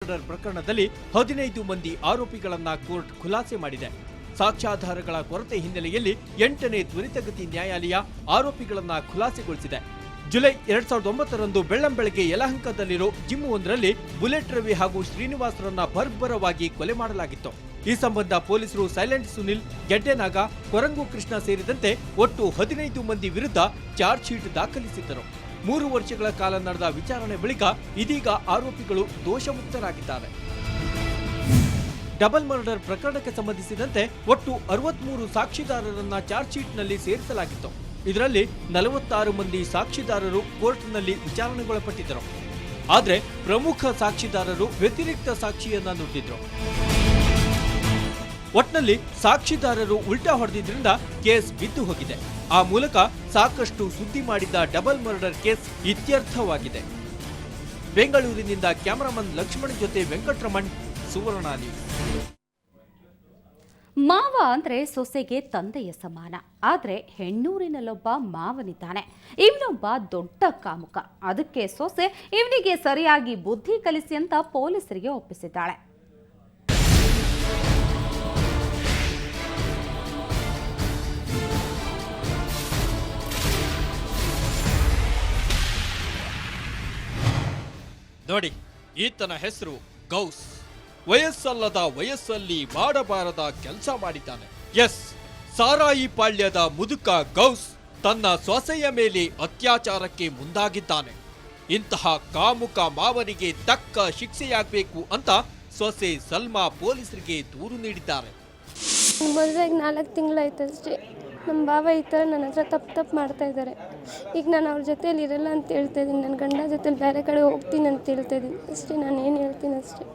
Murder ಪ್ರಕರಣದಲ್ಲಿ 15 ಮಂದಿ ಆರೋಪಿಗಳನ್ನ court ಖುಲಾಸೆ ಮಾಡಿದೆ. ಸಾಕ್ಷ್ಯಾಧಾರಗಳ ಕೊರತೆ ಹಿನ್ನೆಲೆಯಲ್ಲಿ 8ನೇ ತ್ವರಿತಗತಿ ನ್ಯಾಯಾಲಯ ಆರೋಪಿಗಳನ್ನ ಖುಲಾಸೆಗೊಳಿಸಿದೆ. ಜುಲೈ 2009ರಂದು ಬೆಳ್ಳಂಬೆಳಗ್ಗೆ ಯಲಹಂಕದಲ್ಲಿರೋ ಜಿಮ್ ಒಂದರಲ್ಲಿ ಬುಲೆಟ್ ರವಿ ಹಾಗೂ ಶ್ರೀನಿವಾಸರನ್ನ ಬರ್ಬರವಾಗಿ ಕೊಲೆ ಮಾಡಲಾಗಿತ್ತು. ಈ ಸಂಬಂಧ ಪೊಲೀಸರು ಸೈಲೆಂಟ್ ಸುನಿಲ್, ಗೆಡ್ಡೆನಾಗ, ಕೊರಂಗು ಕೃಷ್ಣ ಸೇರಿದಂತೆ ಒಟ್ಟು 15 ಮಂದಿ ವಿರುದ್ಧ ಚಾರ್ಜ್ ಶೀಟ್ ದಾಖಲಿಸಿದ್ದರು. 3 ವರ್ಷಗಳ ಕಾಲ ನಡೆದ ವಿಚಾರಣೆ ಬಳಿಕ ಇದೀಗ ಆರೋಪಿಗಳು ದೋಷಮುಕ್ತರಾಗಿದ್ದಾರೆ. ಡಬಲ್ ಮರ್ಡರ್ ಪ್ರಕರಣಕ್ಕೆ ಸಂಬಂಧಿಸಿದಂತೆ ಒಟ್ಟು 63 ಸಾಕ್ಷಿದಾರರನ್ನ ಚಾರ್ಜ್ ಶೀಟ್ನಲ್ಲಿ ಸೇರಿಸಲಾಗಿತ್ತು. ಇದರಲ್ಲಿ 46 ಮಂದಿ ಸಾಕ್ಷಿದಾರರು ಕೋರ್ಟ್ನಲ್ಲಿ ವಿಚಾರಣೆಗೊಳಪಟ್ಟಿದ್ದರು. ಆದರೆ ಪ್ರಮುಖ ಸಾಕ್ಷಿದಾರರು ವ್ಯತಿರಿಕ್ತ ಸಾಕ್ಷಿಯನ್ನ ನುಡಿದಿದ್ರು. ಒಟ್ನಲ್ಲಿ ಸಾಕ್ಷಿದಾರರು ಉಲ್ಟಾ ಹೊಡೆದಿದ್ರಿಂದ ಕೇಸ್ ಬಿದ್ದು ಹೋಗಿದೆ. ಆ ಮೂಲಕ ಸಾಕಷ್ಟು ಸುದ್ದಿ ಮಾಡಿದ್ದ ಡಬಲ್ ಮರ್ಡರ್ ಕೇಸ್ ಇತ್ಯರ್ಥವಾಗಿದೆ. ಬೆಂಗಳೂರಿನಿಂದ ಕ್ಯಾಮರಾಮನ್ ಲಕ್ಷ್ಮಣ್ ಜೊತೆ ವೆಂಕಟರಮಣ್, ಸುವರ್ಣ ನ್ಯೂಸ್. ಮಾವ ಅಂದ್ರೆ ಸೊಸೆಗೆ ತಂದೆಯ ಸಮಾನ. ಆದ್ರೆ ಹೆಣ್ಣೂರಿನಲ್ಲೊಬ್ಬ ಮಾವನಿದ್ದಾನೆ. ಇವನೊಬ್ಬ ದೊಡ್ಡ ಕಾಮುಕ. ಅದಕ್ಕೆ ಸೊಸೆ ಇವನಿಗೆ ಸರಿಯಾಗಿ ಬುದ್ಧಿ ಕಲಿಸಿ ಅಂತ ಪೊಲೀಸರಿಗೆ ಒಪ್ಪಿಸಿದ್ದಾಳೆ. ನೋಡಿ, ಈತನ ಹೆಸರು ಗೌಸ್. ವಯಸ್ಸಲ್ಲದ ವಯಸ್ಸಲ್ಲಿ ಮಾಡಬಾರದ ಕೆಲಸ ಮಾಡಿದ್ದಾನೆ. ಎಸ್, ಸಾರಾಯಿ ಪಾಳ್ಯದ ಮುದುಕ ಗೌಸ್ ತನ್ನ ಸೊಸೆಯ ಮೇಲೆ ಅತ್ಯಾಚಾರಕ್ಕೆ ಮುಂದಾಗಿದ್ದಾನೆ. ಇಂತಹ ಕಾಮುಕ ಮಾವನಿಗೆ ತಕ್ಕ ಶಿಕ್ಷೆಯಾಗಬೇಕು ಅಂತ ಸೊಸೆ ಸಲ್ಮಾ ಪೊಲೀಸರಿಗೆ ದೂರು ನೀಡಿದ್ದಾರೆ. ಮದುವೆಗೆ 4 ತಿಂಗಳಾಯ್ತು ಅಷ್ಟೇ. ನಮ್ಮ ಬಾವ ಈ ಥರ ನನ್ನ ಹತ್ರ ತಪ್ಪು ಮಾಡ್ತಾ ಇದ್ದಾರೆ. ಈಗ ನಾನು ಅವ್ರ ಜೊತೆಯಲ್ಲಿ ಇರಲ್ಲ ಅಂತ ಹೇಳ್ತಾ ಇದ್ದೀನಿ. ನನ್ನ ಗಂಡ ಜೊತೆಲಿ ಬೇರೆ ಕಡೆ ಹೋಗ್ತೀನಿ ಅಂತ ಹೇಳ್ತಾ ಇದ್ದೀನಿ ಅಷ್ಟೇ. ನಾನು ಏನು ಹೇಳ್ತೀನಿ ಅಷ್ಟೇ.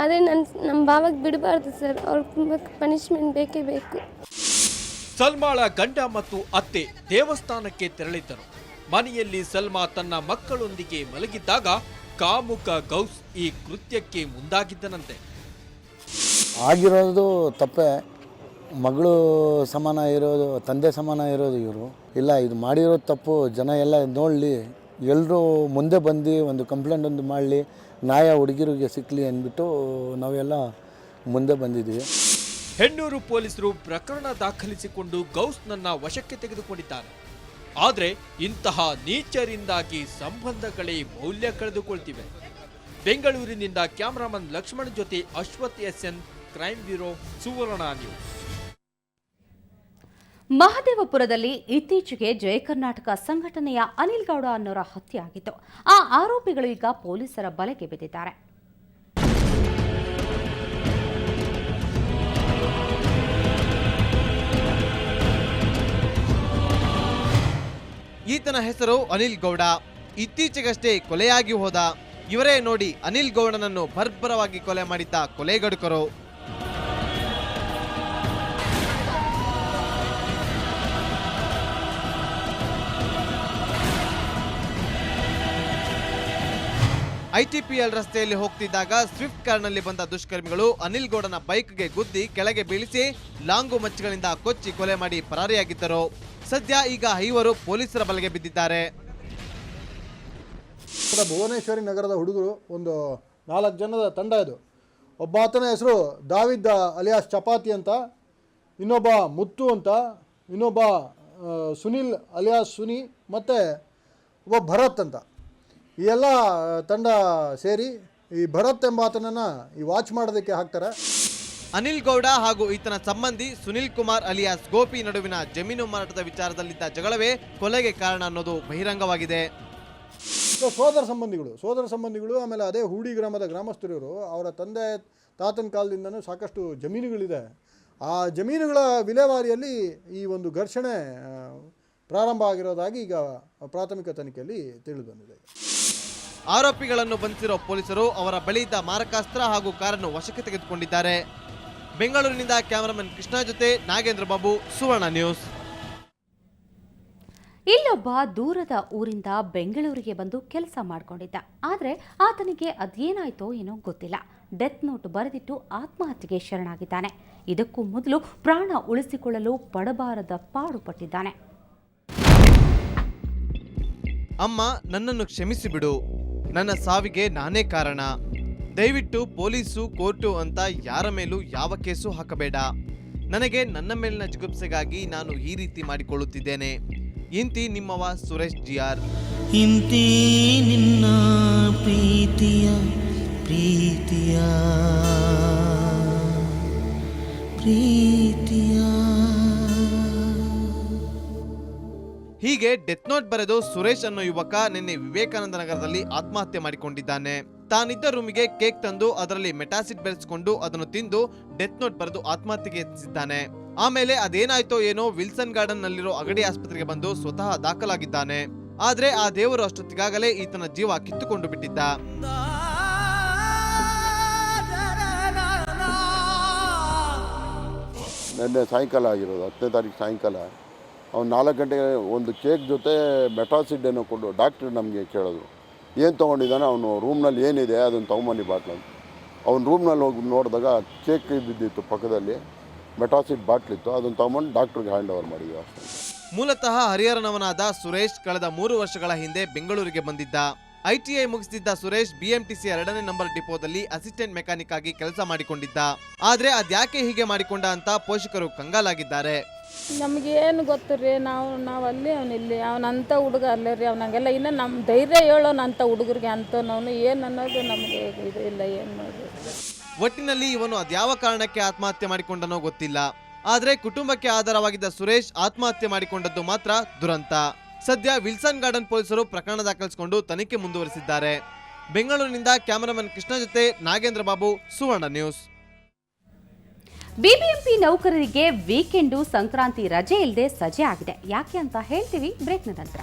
ಆದರೆ ನಮ್ಮ ಬಾವಾಗ ಬಿಡಬಾರ್ದು ಸರ್. ಅವ್ರಿಗೆ ಪನಿಷ್ಮೆಂಟ್ ಬೇಕೇ ಬೇಕು. ಸಲ್ಮಾಳ ಗಂಡ ಮತ್ತು ಅತ್ತೆ ದೇವಸ್ಥಾನಕ್ಕೆ ತೆರಳಿದ್ದರು. ಮನೆಯಲ್ಲಿ ಸಲ್ಮಾ ತನ್ನ ಮಕ್ಕಳೊಂದಿಗೆ ಮಲಗಿದ್ದಾಗ ಕಾಮುಕ ಗೌಸ್ ಈ ಕೃತ್ಯಕ್ಕೆ ಮುಂದಾಗಿದ್ದನಂತೆ. ಆಗಿರೋದು ತಪ್ಪೇ. ಮಗಳು ಸಮಾನ ಇರೋದು, ತಂದೆ ಸಮಾನ ಇರೋದು ಇವರು. ಇಲ್ಲ, ಇದು ಮಾಡಿರೋದು ತಪ್ಪು. ಜನ ಎಲ್ಲ ನೋಡಲಿ, ಎಲ್ಲರೂ ಮುಂದೆ ಬಂದು ಒಂದು ಕಂಪ್ಲೇಂಟ್ ಒಂದು ಮಾಡಲಿ, ನ್ಯಾಯ ಹುಡುಗಿರಿಗೆ ಸಿಕ್ಕಲಿ ಅಂದ್ಬಿಟ್ಟು ನಾವೆಲ್ಲ ಮುಂದೆ ಬಂದಿದ್ದೀವಿ. ಹೆಣ್ಣೂರು ಪೊಲೀಸರು ಪ್ರಕರಣ ದಾಖಲಿಸಿಕೊಂಡು ಗೌಸ್ನನ್ನ ವಶಕ್ಕೆ ತೆಗೆದುಕೊಂಡಿದ್ದಾರೆ. ಆದರೆ ಇಂತಹ ನೀಚರಿಂದಾಗಿ ಸಂಬಂಧಗಳೇ ಮೌಲ್ಯ ಕಳೆದುಕೊಳ್ತಿವೆ. ಬೆಂಗಳೂರಿನಿಂದ ಕ್ಯಾಮರಾಮನ್ ಲಕ್ಷ್ಮಣ್ ಜೊತೆ ಅಶ್ವಥ್ SN, ಕ್ರೈಮ್ ಬ್ಯೂರೋ, ಸುವರ್ಣ ನ್ಯೂಸ್. ಮಹದೇವಪುರದಲ್ಲಿ ಇತ್ತೀಚೆಗೆ ಜಯ ಕರ್ನಾಟಕ ಸಂಘಟನೆಯ ಅನಿಲ್ ಗೌಡ ಅನ್ನೋರ ಹತ್ಯೆ ಆಗಿತ್ತು. ಆ ಆರೋಪಿಗಳು ಈಗ ಪೊಲೀಸರ ಬಲೆಗೆ ಬಿದ್ದಿದ್ದಾರೆ. ಈತನ ಹೆಸರು ಅನಿಲ್ ಗೌಡ. ಇತ್ತೀಚೆಗಷ್ಟೇ ಕೊಲೆಯಾಗಿ ಹೋದ. ಇವರೇ ನೋಡಿ ಅನಿಲ್ ಗೌಡನನ್ನು ಬರ್ಬರವಾಗಿ ಕೊಲೆ ಮಾಡಿದ್ದ ಕೊಲೆಗಡುಕರು. ITPL ರಸ್ತೆಯಲ್ಲಿ ಹೋಗ್ತಿದ್ದಾಗ ಸ್ವಿಫ್ಟ್ ಕಾರ್ನಲ್ಲಿ ಬಂದ ದುಷ್ಕರ್ಮಿಗಳು ಅನಿಲ್ ಗೌಡನ ಬೈಕ್ಗೆ ಗುದ್ದಿ ಕೆಳಗೆ ಬೀಳಿಸಿ ಲಾಂಗು ಮಚ್ಚಗಳಿಂದ ಕೊಚ್ಚಿ ಕೊಲೆ ಮಾಡಿ ಪರಾರಿಯಾಗಿದ್ದರು. ಸದ್ಯ ಈಗ ಐವರು ಪೊಲೀಸರ ಬಲೆಗೆ ಬಿದ್ದಿದ್ದಾರೆ. ಭುವನೇಶ್ವರಿ ನಗರದ ಹುಡುಗರು ಒಂದು 4 ಜನದ ತಂಡ ಇದು. ಒಬ್ಬ ಆತನ ಹೆಸರು ದಾವಿದ್ ಅಲಿಯಾಸ್ ಚಪಾತಿ ಅಂತ, ಇನ್ನೊಬ್ಬ ಮುತ್ತು ಅಂತ, ಇನ್ನೊಬ್ಬ ಸುನಿಲ್ ಅಲಿಯಾಸ್ ಸುನಿ, ಮತ್ತು ಒಬ್ಬ ಭರತ್ ಅಂತ. ಈ ಎಲ್ಲ ತಂಡ ಸೇರಿ ಈ ಭರತ್ ಎಂಬಾತನನ್ನು ಈ ವಾಚ್ ಮಾಡೋದಕ್ಕೆ ಹಾಕ್ತಾರೆ. ಅನಿಲ್ ಗೌಡ ಹಾಗೂ ಈತನ ಸಂಬಂಧಿ ಸುನಿಲ್ ಕುಮಾರ್ ಅಲಿಯಾಸ್ ಗೋಪಿ ನಡುವಿನ ಜಮೀನು ಮಾರಾಟದ ವಿಚಾರದಲ್ಲಿದ್ದ ಜಗಳವೇ ಕೊಲೆಗೆ ಕಾರಣ ಅನ್ನೋದು ಬಹಿರಂಗವಾಗಿದೆ. ಸೋದರ ಸಂಬಂಧಿಗಳು ಆಮೇಲೆ ಅದೇ ಹೂಡಿ ಗ್ರಾಮದ ಗ್ರಾಮಸ್ಥರು, ಅವರ ತಂದೆ ತಾತನ ಕಾಲದಿಂದನೂ ಸಾಕಷ್ಟು ಜಮೀನುಗಳಿದೆ. ಆ ಜಮೀನುಗಳ ವಿಲೇವಾರಿಯಲ್ಲಿ ಈ ಒಂದು ಘರ್ಷಣೆ ಪ್ರಾರಂಭ ಆಗಿರೋದಾಗಿ ಈಗ ಪ್ರಾಥಮಿಕ ತನಿಖೆಯಲ್ಲಿ ತಿಳಿದು ಬಂದಿದೆ. ಆರೋಪಿಗಳನ್ನು ಬಂಧಿಸಿರೋ ಪೊಲೀಸರು ಅವರ ಬಳಿ ಇದ್ದ ಮಾರಕಾಸ್ತ್ರ ಹಾಗೂ ಕಾರನ್ನು ವಶಕ್ಕೆ ತೆಗೆದುಕೊಂಡಿದ್ದಾರೆ. ಬೆಂಗಳೂರಿನಿಂದ ಕ್ಯಾಮರಾಮನ್ ಕೃಷ್ಣ ಜೊತೆ ನಾಗೇಂದ್ರ ಬಾಬು, ಸುವರ್ಣ ನ್ಯೂಸ್. ಇಲ್ಲೊಬ್ಬ ದೂರದ ಊರಿಂದ ಬೆಂಗಳೂರಿಗೆ ಬಂದು ಕೆಲಸ ಮಾಡಿಕೊಂಡಿದ್ದ. ಆದರೆ ಆತನಿಗೆ ಅದೇನಾಯ್ತೋ ಏನೋ ಗೊತ್ತಿಲ್ಲ. ಡೆತ್ ನೋಟ್ ಬರೆದಿಟ್ಟು ಆತ್ಮಹತ್ಯೆಗೆ ಶರಣಾಗಿದ್ದಾನೆ. ಇದಕ್ಕೂ ಮೊದಲು ಪ್ರಾಣ ಉಳಿಸಿಕೊಳ್ಳಲು ಪಡಬಾರದ ಪಾಡು ಪಟ್ಟಿದ್ದಾನೆ. ಅಮ್ಮ, ನನ್ನನ್ನು ಕ್ಷಮಿಸಿಬಿಡು. ನನ್ನ ಸಾವಿಗೆ ನಾನೇ ಕಾರಣ. ದಯವಿಟ್ಟು ಪೊಲೀಸು ಕೋರ್ಟು ಅಂತ ಯಾರ ಮೇಲೂ ಯಾವ ಕೇಸು ಹಾಕಬೇಡ. ನನಗೆ ನನ್ನ ಮೇಲಿನ ಜಿಗುಪ್ಸೆಗಾಗಿ ನಾನು ಈ ರೀತಿ ಮಾಡಿಕೊಳ್ಳುತ್ತಿದ್ದೇನೆ. ಇಂತಿ ನಿಮ್ಮವ ಸುರೇಶ್ ಜಿಆರ್. ಇಂತಿ ನಿನ್ನ ಪ್ರೀತಿಯ ಪ್ರೀತಿಯ ಪ್ರೀತಿಯ. ಹೀಗೆ ಡೆತ್ ನೋಟ್ ಬರೆದು ಸುರೇಶ್ ಅನ್ನೋ ಯುವಕ ನಿನ್ನೆ ವಿವೇಕಾನಂದ ನಗರದಲ್ಲಿ ಆತ್ಮಹತ್ಯೆ ಮಾಡಿಕೊಂಡಿದ್ದಾನೆ. ತಾನಿದ್ದ ರೂಮಿಗೆ ಕೇಕ್ ತಂದು ಅದರಲ್ಲಿ ಮೆಟಾಸಿಡ್ ಬೆರೆಸಿಕೊಂಡು ಅದನ್ನು ತಿಂದು ಡೆತ್ ನೋಟ್ ಬರೆದು ಆತ್ಮಹತ್ಯೆಗೆ ಯತ್ನಿಸಿದ್ದಾನೆ. ಆಮೇಲೆ ಅದೇನಾಯ್ತೋ ಏನೋ ವಿಲ್ಸನ್ ಗಾರ್ಡನ್ ನಲ್ಲಿರೋ ಅಗಡಿ ಆಸ್ಪತ್ರೆಗೆ ಬಂದು ಸ್ವತಃ ದಾಖಲಾಗಿದ್ದಾನೆ. ಆದ್ರೆ ಆ ದೇವರು ಅಷ್ಟೊತ್ತಿಗಾಗಲೇ ಈತನ ಜೀವ ಕಿತ್ತುಕೊಂಡು ಬಿಟ್ಟಿದ್ದ. ನಿನ್ನೆ ಸಾಯಂಕಾಲ ಆಗಿರೋದು, 10ನೇ ತಾರೀಕು ಸಾಯಂಕಾಲ ಅವ್ನು 4 ಗಂಟೆಗೆ ಒಂದು ಕೇಕ್ ಜೊತೆ ಮೆಟಾಸಿಡ್ ಏನೋ ಕೊಡು. ಡಾಕ್ಟ್ರ್ ನಮಗೆ ಕೇಳೋದು ಏನು ತೊಗೊಂಡಿದ್ದಾನೆ, ಅವನು ರೂಮ್ನಲ್ಲಿ ಏನಿದೆ ಅದನ್ನು ತೊಗೊಂಬನ್ನಿ ಬಾಟ್ಲು ಅಂತ. ಅವ್ನು ರೂಮ್ನಲ್ಲಿ ಹೋಗಿ ನೋಡಿದಾಗ ಕೇಕ್ ಬಿದ್ದಿತ್ತು, ಪಕ್ಕದಲ್ಲಿ ಮೆಟಾಸಿಡ್ ಬಾಟ್ಲಿತ್ತು. ಅದನ್ನು ತೊಗೊಂಬಂದು ಡಾಕ್ಟ್ರಿಗೆ ಹ್ಯಾಂಡ್ ಓವರ್ ಮಾಡಿದ್ವಿ ಅಷ್ಟೇ. ಮೂಲತಃ ಹರಿಹರನವನಾದ ಸುರೇಶ್ ಕಳೆದ 3 ವರ್ಷಗಳ ಹಿಂದೆ ಬೆಂಗಳೂರಿಗೆ ಬಂದಿದ್ದ. ಐಟಿಐ ಮುಗಿಸಿದ್ದ ಸುರೇಶ್ BMTC 2ನೇ ನಂಬರ್ ಡಿಪೋದಲ್ಲಿ ಅಸಿಸ್ಟೆಂಟ್ ಮೆಕ್ಯಾನಿಕ್ ಆಗಿ ಕೆಲಸ ಮಾಡಿಕೊಂಡಿದ್ದ. ಆದ್ರೆ ಅದ್ಯಾಕೆ ಹೀಗೆ ಮಾಡಿಕೊಂಡ ಅಂತ ಪೋಷಕರು ಕಂಗಾಲಾಗಿದ್ದಾರೆ. ನಮಗೇನು ಗೊತ್ತು ರೀ, ನಾವು ಅಲ್ಲಿ ಅವನಿಲ್ಲಿ ಅವನಂಥ ಹುಡುಗ ಅಲ್ಲೇ ರೀ. ಅವನಂಗೆಲ್ಲ ಇನ್ನೂ ನಮ್ಮ ಧೈರ್ಯ ಹೇಳೋನಂಥ ಹುಡುಗರಿಗೆ ಅಂಥವನು ಏನು ಅನ್ನೋದು ನಮಗೆ ಇದು ಇಲ್ಲ. ಏನು ಮಾಡೋದು. ಒಟ್ಟಿನಲ್ಲಿ ಇವನು ಅದ್ಯಾವ ಕಾರಣಕ್ಕೆ ಆತ್ಮಹತ್ಯೆ ಮಾಡಿಕೊಂಡನೋ ಗೊತ್ತಿಲ್ಲ. ಆದ್ರೆ ಕುಟುಂಬಕ್ಕೆ ಆಧಾರವಾಗಿದ್ದ ಸುರೇಶ್ ಆತ್ಮಹತ್ಯೆ ಮಾಡಿಕೊಂಡದ್ದು ಮಾತ್ರ ದುರಂತ. ಸದ್ಯ ವಿಲ್ಸನ್ ಗಾರ್ಡನ್ ಪೊಲೀಸರು ಪ್ರಕರಣ ದಾಖಲಿಸಿಕೊಂಡು ತನಿಖೆ ಮುಂದುವರಿಸಿದ್ದಾರೆ. ಬೆಂಗಳೂರಿನಿಂದ ಕ್ಯಾಮರಾಮನ್ ಕೃಷ್ಣ ಜೊತೆ ನಾಗೇಂದ್ರ ಬಾಬು, ಸುವರ್ಣ ನ್ಯೂಸ್. ಬಿಬಿಎಂಪಿ ನೌಕರರಿಗೆ ವೀಕೆಂಡು ಸಂಕ್ರಾಂತಿ ರಜೆ ಇಲ್ಲದೆ ಸಜೆ ಆಗಿದೆ. ಯಾಕೆ ಅಂತ ಹೇಳ್ತೀವಿ ಬ್ರೇಕ್ನ ನಂತರ.